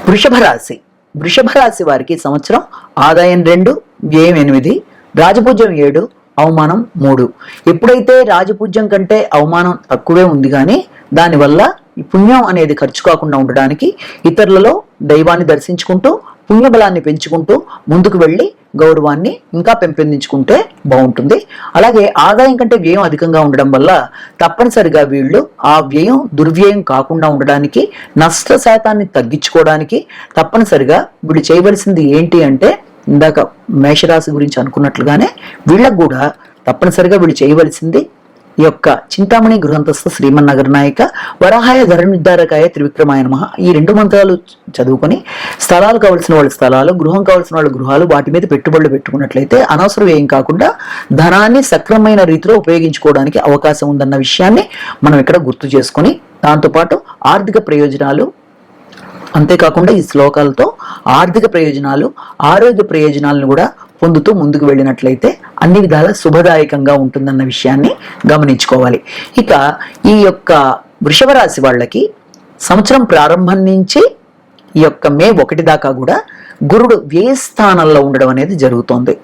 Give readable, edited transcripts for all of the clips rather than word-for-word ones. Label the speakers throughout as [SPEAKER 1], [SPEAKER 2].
[SPEAKER 1] వృషభ రాశి వారికి సంవత్సరం ఆదాయం 2, వ్యయం 8, రాజపూజ్యం 7, అవమానం 3. ఎప్పుడైతే రాజపూజ్యం కంటే అవమానం తక్కువే ఉంది కానీ దానివల్ల ఈ పుణ్యం అనేది ఖర్చు కాకుండా ఉండడానికి ఇతరులలో దైవాన్ని దర్శించుకుంటూ పుణ్యబలాన్ని పెంచుకుంటూ ముందుకు వెళ్ళి గౌరవాన్ని ఇంకా పెంపొందించుకుంటే బాగుంటుంది. అలాగే ఆదాయం కంటే వ్యయం అధికంగా ఉండడం వల్ల తప్పనిసరిగా వీళ్ళు ఆ వ్యయం దుర్వ్యయం కాకుండా ఉండడానికి, నష్ట శాతాన్ని తగ్గించుకోవడానికి తప్పనిసరిగా వీళ్ళు చేయవలసింది ఏంటి అంటే, ఇందాక మేషరాశి గురించి అనుకున్నట్లుగానే వీళ్ళకు కూడా తప్పనిసరిగా వీళ్ళు చేయవలసింది ఈ యొక్క చింతామణి గృహంతస్థ శ్రీమన్నగర నాయక వరాహాయ ధర నిర్ధారకాయ త్రివిక్రమాయ నమః ఈ 2 మంత్రాలు చదువుకొని స్థలాలు కావలసిన వాళ్ళ స్థలాలు, గృహం కావలసిన వాళ్ళ గృహాలు, వాటి మీద పెట్టుబడులు పెట్టుకున్నట్లయితే అనవసర వ్యయం కాకుండా ధనాన్ని సక్రమమైన రీతిలో ఉపయోగించుకోవడానికి అవకాశం ఉందన్న విషయాన్ని మనం ఇక్కడ గుర్తు చేసుకొని, దాంతోపాటు ఆర్థిక ప్రయోజనాలు, అంతేకాకుండా ఈ శ్లోకాలతో ఆర్థిక ప్రయోజనాలు, ఆరోగ్య ప్రయోజనాలను కూడా పొందుతూ ముందుకు వెళ్ళినట్లయితే అన్ని విధాల శుభదాయకంగా ఉంటుందన్న విషయాన్ని గమనించుకోవాలి. ఇక ఈ యొక్క వృషభ రాశి వాళ్ళకి సంవత్సరం ప్రారంభం నుంచి ఈ యొక్క మే 1 దాకా కూడా గురుడు వ్యయ స్థానంలో ఉండడం అనేది జరుగుతోంది.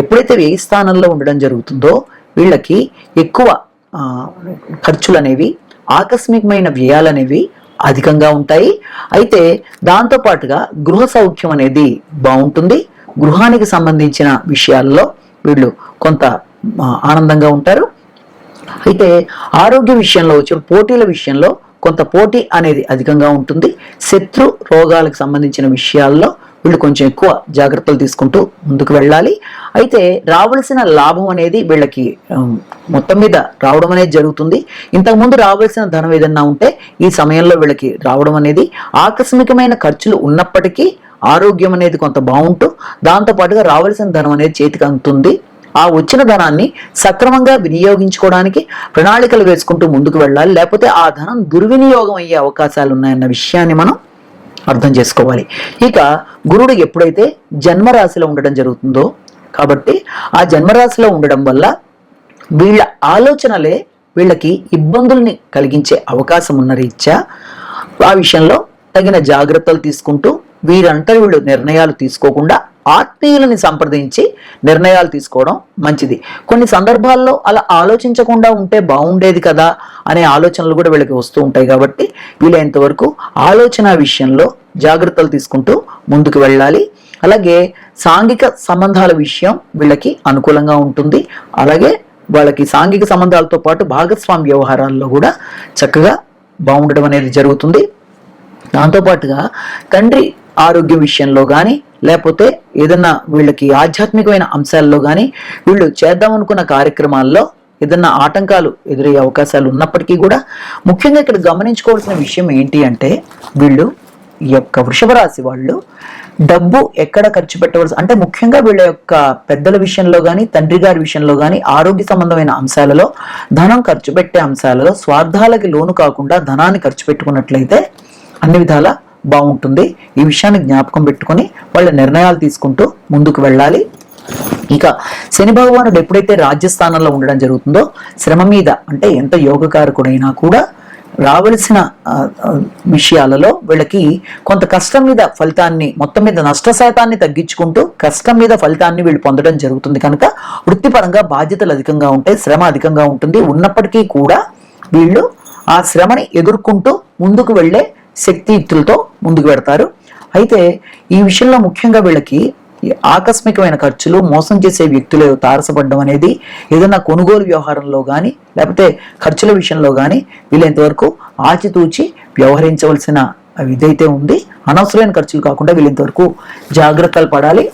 [SPEAKER 1] ఎప్పుడైతే వ్యయ స్థానంలో ఉండడం జరుగుతుందో వీళ్ళకి ఎక్కువ ఖర్చులు అనేవి, ఆకస్మికమైన వ్యయాలు అనేవి అధికంగా ఉంటాయి. అయితే దాంతోపాటుగా గృహ సౌఖ్యం అనేది బాగుంటుంది. గృహానికి సంబంధించిన విషయాల్లో వీళ్ళు కొంత ఆనందంగా ఉంటారు. అయితే ఆరోగ్య విషయంలో వచ్చిన పోటీల విషయంలో కొంత పోటీ అనేది అధికంగా ఉంటుంది. శత్రు రోగాలకు సంబంధించిన విషయాల్లో వీళ్ళు కొంచెం ఎక్కువ జాగ్రత్తలు తీసుకుంటూ ముందుకు వెళ్ళాలి. అయితే రావాల్సిన లాభం అనేది వీళ్ళకి మొత్తం మీద రావడం అనేది జరుగుతుంది. ఇంతకుముందు రావాల్సిన ధనం ఏదన్నా ఉంటే ఈ సమయంలో వీళ్ళకి రావడం అనేది, ఆకస్మికమైన ఖర్చులు ఉన్నప్పటికీ ఆరోగ్యం అనేది కొంత బాగుంటూ దాంతోపాటుగా రావాల్సిన ధనం అనేది చేతికి అందుతుంది. ఆ వచ్చిన ధనాన్ని సక్రమంగా వినియోగించుకోవడానికి ప్రణాళికలు వేసుకుంటూ ముందుకు వెళ్ళాలి. లేకపోతే ఆ ధనం దుర్వినియోగం అయ్యే అవకాశాలు ఉన్నాయన్న విషయాన్ని మనం అర్థం చేసుకోవాలి. ఇక గురుడు ఎప్పుడైతే జన్మరాశిలో ఉండడం జరుగుతుందో, కాబట్టి ఆ జన్మరాశిలో ఉండడం వల్ల వీళ్ళ ఆలోచనలే వీళ్ళకి ఇబ్బందుల్ని కలిగించే అవకాశం ఉన్న రీత్యా ఆ విషయంలో తగిన జాగ్రత్తలు తీసుకుంటూ వీరంతా వీళ్ళు నిర్ణయాలు తీసుకోకుండా ఆత్మీయులని సంప్రదించి నిర్ణయాలు తీసుకోవడం మంచిది. కొన్ని సందర్భాల్లో అలా ఆలోచించకుండా ఉంటే బాగుండేది కదా అనే ఆలోచనలు కూడా వీళ్ళకి వస్తూ ఉంటాయి. కాబట్టి వీలైనంత వరకు ఆలోచన విషయంలో జాగ్రత్తలు తీసుకుంటూ ముందుకు వెళ్ళాలి. అలాగే సాంఘిక సంబంధాల విషయం వీళ్ళకి అనుకూలంగా ఉంటుంది. అలాగే వాళ్ళకి సాంఘిక సంబంధాలతో పాటు భాగస్వామ్య వ్యవహారాల్లో కూడా చక్కగా బాగుండడం అనేది జరుగుతుంది. దాంతోపాటుగా తండ్రి ఆరోగ్య విషయంలో కానీ, లేకపోతే ఏదన్నా వీళ్ళకి ఆధ్యాత్మికమైన అంశాల్లో కానీ వీళ్ళు చేద్దామనుకున్న కార్యక్రమాల్లో ఏదన్నా ఆటంకాలు ఎదురయ్యే అవకాశాలు ఉన్నప్పటికీ కూడా, ముఖ్యంగా ఇక్కడ గమనించుకోవాల్సిన విషయం ఏంటి అంటే, వీళ్ళు ఈ యొక్క వృషభ రాశి వాళ్ళు డబ్బు ఎక్కడ ఖర్చు పెట్టవలసి అంటే ముఖ్యంగా వీళ్ళ యొక్క పెద్దల విషయంలో కానీ, తండ్రి గారి విషయంలో కానీ, ఆరోగ్య సంబంధమైన అంశాలలో, ధనం ఖర్చు పెట్టే అంశాలలో స్వార్థాలకి లోను కాకుండా ధనాన్ని ఖర్చు పెట్టుకున్నట్లయితే అన్ని విధాల బాగుంటుంది. ఈ విషయాన్ని జ్ఞాపకం పెట్టుకొని వాళ్ళ నిర్ణయాలు తీసుకుంటూ ముందుకు వెళ్ళాలి. ఇక శని భగవానుడు ఎప్పుడైతే రాజ్యస్థానంలో ఉండడం జరుగుతుందో, శ్రమ మీద అంటే ఎంత యోగకారకుడైనా కూడా రావలసిన విషయాలలో వీళ్ళకి కొంత కష్టం మీద ఫలితాన్ని, మొత్తం మీద నష్ట శాతాన్ని తగ్గించుకుంటూ కష్టం మీద ఫలితాన్ని వీళ్ళు పొందడం జరుగుతుంది. కనుక వృత్తిపరంగా బాధ్యతలు అధికంగా ఉంటాయి, శ్రమ అధికంగా ఉంటుంది. ఉన్నప్పటికీ కూడా వీళ్ళు ఆ శ్రమని ఎదుర్కొంటూ ముందుకు వెళ్ళే శక్తియుక్తులతో ముందుకు పెడతారు. అయితే ఈ విషయంలో ముఖ్యంగా వీళ్ళకి ఆకస్మికమైన ఖర్చులు, మోసం చేసే వ్యక్తులు తారసపడడం అనేది, ఏదైనా కొనుగోలు వ్యవహారంలో కానీ లేకపోతే ఖర్చుల విషయంలో కానీ వీళ్ళంతవరకు ఆచితూచి వ్యవహరించవలసిన ఇదైతే ఉంది. అనవసరమైన ఖర్చులు కాకుండా వీళ్ళంతవరకు జాగ్రత్తలు పడాలి.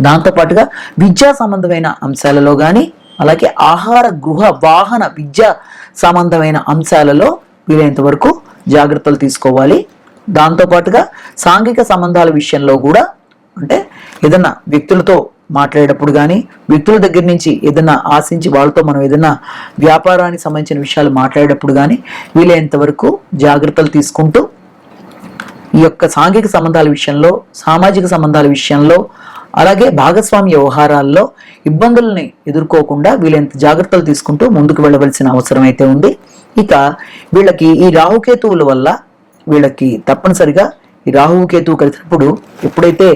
[SPEAKER 1] దాంతోపాటుగా విద్యా సంబంధమైన అంశాలలో కానీ, అలాగే ఆహార, గృహ, వాహన, విద్యా సంబంధమైన అంశాలలో వీలైనంతవరకు జాగ్రత్తలు తీసుకోవాలి. దాంతోపాటుగా సాంఘిక సంబంధాల విషయంలో కూడా, అంటే ఏదన్నా వ్యక్తులతో మాట్లాడేటప్పుడు కానీ, వ్యక్తుల దగ్గర నుంచి ఏదైనా ఆశించి వాళ్ళతో మనం ఏదైనా వ్యాపారానికి సంబంధించిన విషయాలు మాట్లాడేటప్పుడు కానీ వీలైనంత వరకు జాగ్రత్తలు తీసుకుంటూ ఈ యొక్క సాంఘిక సంబంధాల విషయంలో, సామాజిక సంబంధాల విషయంలో, అలాగే భాగస్వామ్య వ్యవహారాల్లో ఇబ్బందుల్ని ఎదుర్కోకుండా వీలైనంత జాగ్రత్తలు తీసుకుంటూ ముందుకు వెళ్ళవలసిన అవసరం అయితే ఉంది. ఇక వీళ్ళకి ఈ రాహుకేతువుల వల్ల వీళ్ళకి తప్పనిసరిగా ఈ రాహువు కేతువు కలిసినప్పుడు ఎప్పుడైతే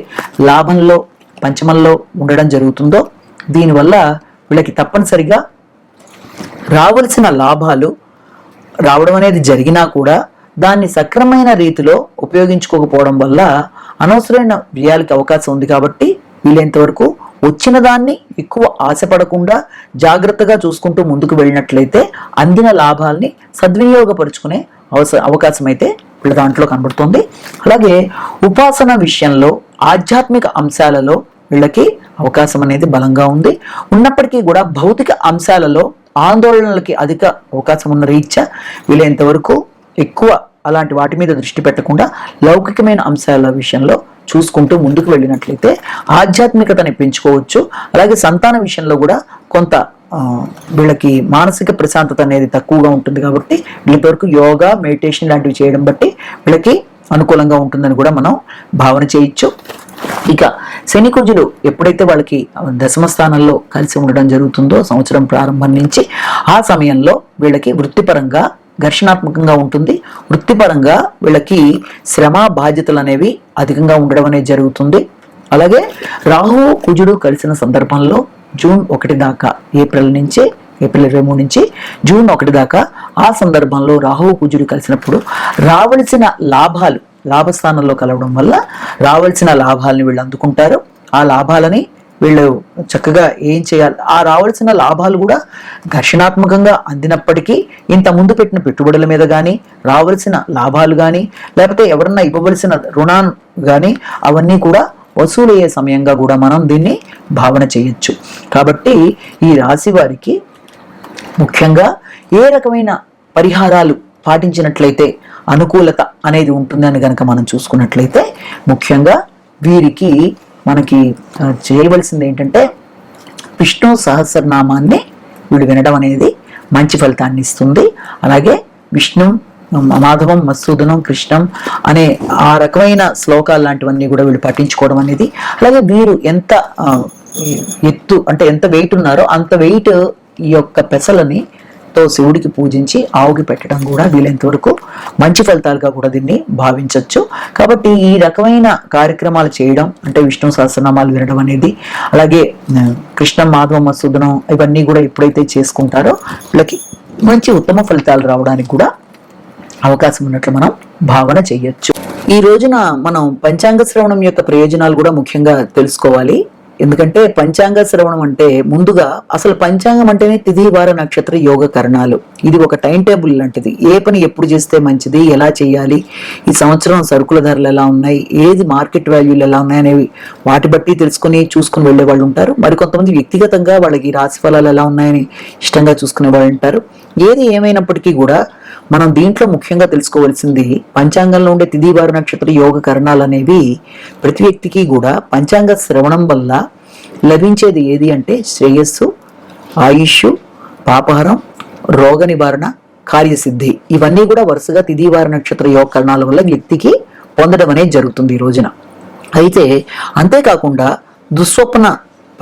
[SPEAKER 1] లాభంలో పంచమంలో ఉండడం జరుగుతుందో దీనివల్ల వీళ్ళకి తప్పనిసరిగా రావాల్సిన లాభాలు రావడం అనేది జరిగినా కూడా దాన్ని సక్రమైన రీతిలో ఉపయోగించుకోకపోవడం వల్ల అనవసరమైన వ్యయాలకి అవకాశం ఉంది. కాబట్టి వీలైనంత వరకు వచ్చిన దాన్ని ఎక్కువ ఆశపడకుండా జాగ్రత్తగా చూసుకుంటూ ముందుకు వెళ్ళినట్లయితే అందిన లాభాల్ని సద్వినియోగపరుచుకునే అవకాశం అయితే వీళ్ళ దాంట్లో కనబడుతుంది. అలాగే ఉపాసన విషయంలో ఆధ్యాత్మిక అంశాలలో వీళ్ళకి అవకాశం అనేది బలంగా ఉంది. ఉన్నప్పటికీ కూడా భౌతిక అంశాలలో ఆందోళనలకి అధిక అవకాశం ఉన్న రీత్యా వీలైనంత వరకు ఎక్కువ అలాంటి వాటి మీద దృష్టి పెట్టకుండా లౌకికమైన అంశాల విషయంలో చూసుకుంటూ ముందుకు వెళ్ళినట్లయితే ఆధ్యాత్మికతని పెంచుకోవచ్చు. అలాగే సంతాన విషయంలో కూడా కొంత వీళ్ళకి మానసిక ప్రశాంతత అనేది తక్కువగా ఉంటుంది. కాబట్టి వీళ్ళవరకు యోగా మెడిటేషన్ లాంటివి చేయడం బట్టి వీళ్ళకి అనుకూలంగా ఉంటుందని కూడా మనం భావన చేయొచ్చు. ఇక శని కుజులు ఎప్పుడైతే వాళ్ళకి దశమ స్థానంలో కలిసి ఉండడం జరుగుతుందో సంవత్సరం ప్రారంభం నుంచి ఆ సమయంలో వీళ్ళకి వృత్తిపరంగా ఘర్షణాత్మకంగా ఉంటుంది. వృత్తిపరంగా వీళ్ళకి శ్రమ బాధ్యతలు అనేవి అధికంగా ఉండడం అనేది జరుగుతుంది. అలాగే రాహు కుజుడు కలిసిన సందర్భంలో జూన్ 1 దాకా ఏప్రిల్ 23 నుంచి జూన్ 1 దాకా ఆ సందర్భంలో రాహు కుజుడు కలిసినప్పుడు రావలసిన లాభాలు లాభస్థానంలో కలవడం వల్ల రావాల్సిన లాభాలని వీళ్ళు అందుకుంటారు. ఆ లాభాలని వీళ్ళు చక్కగా ఏం చేయాలి, ఆ రావాల్సిన లాభాలు కూడా ఘర్షణాత్మకంగా అందినప్పటికీ ఇంత ముందు పెట్టిన పెట్టుబడుల మీద కానీ రావాల్సిన లాభాలు కానీ లేకపోతే ఎవరన్నా ఇవ్వవలసిన రుణాలు కానీ అవన్నీ కూడా వసూలయ్యే సమయంగా కూడా మనం దీన్ని భావన చేయొచ్చు. కాబట్టి ఈ రాశి వారికి ముఖ్యంగా ఏ రకమైన పరిహారాలు పాటించినట్లయితే అనుకూలత అనేది ఉంటుందని కనుక మనం చూసుకున్నట్లయితే ముఖ్యంగా వీరికి మనకి చేయవలసింది ఏంటంటే విష్ణు సహస్రనామాన్ని వీడు వినడం అనేది మంచి ఫలితాన్ని ఇస్తుంది. అలాగే విష్ణు మాధవం మధుసూదనం కృష్ణం అనే ఆ రకమైన శ్లోకాలు లాంటివన్నీ కూడా వీళ్ళు పఠించుకోవడం అనేది, అలాగే వీరు ఎంత ఎత్తు అంటే ఎంత వెయిట్ ఉన్నారో అంత వెయిట్ ఈ యొక్క పెసలని తో శివుడికి పూజించి ఆవుకి పెట్టడం కూడా వీలైనంత వరకు మంచి ఫలితాలుగా కూడా దీన్ని భావించవచ్చు. కాబట్టి ఈ రకమైన కార్యక్రమాలు చేయడం అంటే విష్ణు సహస్రనామాలు వినడం అనేది, అలాగే కృష్ణ మాధవ మధుసూదనం ఇవన్నీ కూడా ఎప్పుడైతే చేసుకుంటారో వీళ్ళకి మంచి ఉత్తమ ఫలితాలు రావడానికి కూడా అవకాశం ఉన్నట్లు మనం భావన చేయొచ్చు. ఈ రోజున మనం పంచాంగ శ్రవణం యొక్క ప్రయోజనాలు కూడా ముఖ్యంగా తెలుసుకోవాలి. ఎందుకంటే పంచాంగ శ్రవణం అంటే ముందుగా అసలు పంచాంగం అంటేనే తిథి వార నక్షత్ర యోగ కరణాలు. ఇది ఒక టైం టేబుల్ లాంటిది. ఏ పని ఎప్పుడు చేస్తే మంచిది, ఎలా చేయాలి, ఈ సంవత్సరం సరుకుల ధరలు ఎలా ఉన్నాయి, ఏది మార్కెట్ వాల్యూలు ఎలా ఉన్నాయి అనేవి వాటి బట్టి తెలుసుకుని చూసుకుని వెళ్ళే వాళ్ళు ఉంటారు. మరికొంతమంది వ్యక్తిగతంగా వాళ్ళకి రాశి ఫలాలు ఎలా ఉన్నాయని ఇష్టంగా చూసుకునే వాళ్ళు ఉంటారు. ఏది ఏమైనప్పటికీ కూడా మనం దీంట్లో ముఖ్యంగా తెలుసుకోవాల్సింది పంచాంగంలో ఉండే తిథి వార నక్షత్ర యోగ కరణాలు అనేవి ప్రతి వ్యక్తికి కూడా పంచాంగ శ్రవణం వల్ల లభించేది ఏది అంటే శ్రేయస్సు, ఆయుష్, పాపహరం, రోగ నివారణ, కార్యసిద్ధి ఇవన్నీ కూడా వరుసగా తిథి వార నక్షత్ర యోగ కరణాల వల్ల వ్యక్తికి పొందడం అనేది జరుగుతుంది ఈ రోజున. అయితే అంతేకాకుండా దుస్వప్న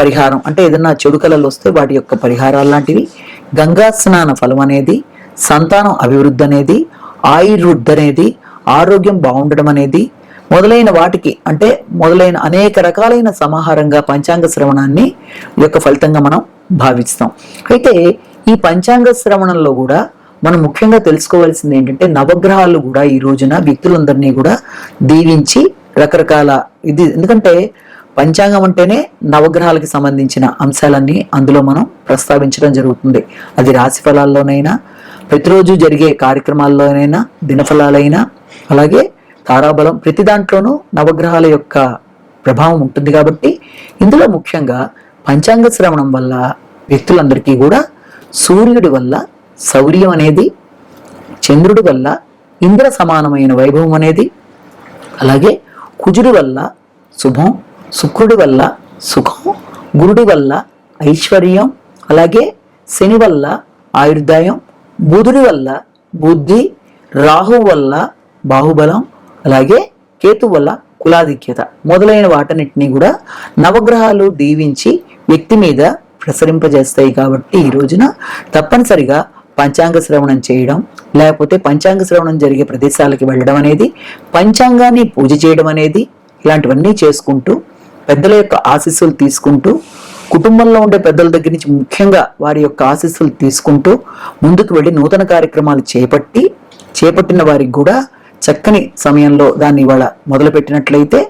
[SPEAKER 1] పరిహారం అంటే ఏదన్నా చెడు కళలు వస్తే వాటి యొక్క పరిహారాలు లాంటివి, గంగా స్నాన ఫలం అనేది, సంతానం అభివృద్ధి అనేది, ఆయుర్వృద్ధి అనేది, ఆరోగ్యం బాగుండడం అనేది మొదలైన వాటికి అంటే మొదలైన అనేక రకాలైన సమాహారంగా పంచాంగ శ్రవణాన్ని యొక్క ఫలితంగా మనం భావిస్తాం. అయితే ఈ పంచాంగ శ్రవణంలో కూడా మనం ముఖ్యంగా తెలుసుకోవాల్సింది ఏంటంటే నవగ్రహాలు కూడా ఈ రోజున వ్యక్తులందరినీ కూడా దీవించి రకరకాల ఇది, ఎందుకంటే పంచాంగం అంటేనే నవగ్రహాలకి సంబంధించిన అంశాలన్నీ అందులో మనం ప్రస్తావించడం జరుగుతుంది. అది రాశి ఫలాల్లోనైనా, ప్రతిరోజు జరిగే కార్యక్రమాల్లోనైనా, దినఫలాలైనా, అలాగే తారాబలం, ప్రతి దాంట్లోనూ నవగ్రహాల యొక్క ప్రభావం ఉంటుంది. కాబట్టి ఇందులో ముఖ్యంగా పంచాంగ శ్రవణం వల్ల వ్యక్తులందరికీ కూడా సూర్యుడి వల్ల శౌర్యం అనేది, చంద్రుడి వల్ల ఇంద్ర సమానమైన వైభవం అనేది, అలాగే కుజుడి వల్ల శుభం, శుక్రుడి వల్ల సుఖం, గురుడి వల్ల ఐశ్వర్యం, అలాగే శని వల్ల ఆయుర్దాయం, బుధుడి వల్ల బుద్ధి, రాహు వల్ల బాహుబలం, అలాగే కేతు వల్ల కులాధిక్యత మొదలైన వాటన్నిటినీ కూడా నవగ్రహాలు దీవించి వ్యక్తి మీద ప్రసరింపజేస్తాయి. కాబట్టి ఈ రోజున తప్పనిసరిగా పంచాంగ శ్రవణం చేయడం, లేకపోతే పంచాంగ శ్రవణం జరిగే ప్రదేశాలకి వెళ్ళడం అనేది, పంచాంగాన్ని పూజ చేయడం అనేది, ఇలాంటివన్నీ చేసుకుంటూ పెద్దల యొక్క ఆశీస్సులు తీసుకుంటూ, కుటుంబంలో ఉండే పెద్దల దగ్గర నుంచి ముఖ్యంగా వారి యొక్క ఆశీస్సులు తీసుకుంటూ ముందుకు వెళ్ళి నూతన కార్యక్రమాలు చేపట్టిన వారికి కూడా చక్కని సమయంలో దాన్ని ఇవాళ మొదలుపెట్టినట్లయితే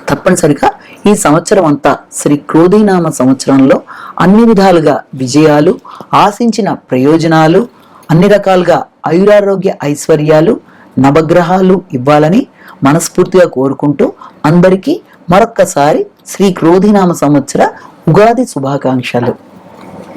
[SPEAKER 1] తప్పనిసరిగా ఈ సంవత్సరం అంతా శ్రీ క్రోధీనామ సంవత్సరంలో అన్ని విధాలుగా విజయాలు, ఆశించిన ప్రయోజనాలు, అన్ని రకాలుగా ఆయురారోగ్య ఐశ్వర్యాలు, నవగ్రహాలు ఇవ్వాలని మనస్ఫూర్తిగా కోరుకుంటూ అందరికీ మరొక్కసారి శ్రీ క్రోధీనామ సంవత్సర ఉగాది శుభాకాంక్షలు.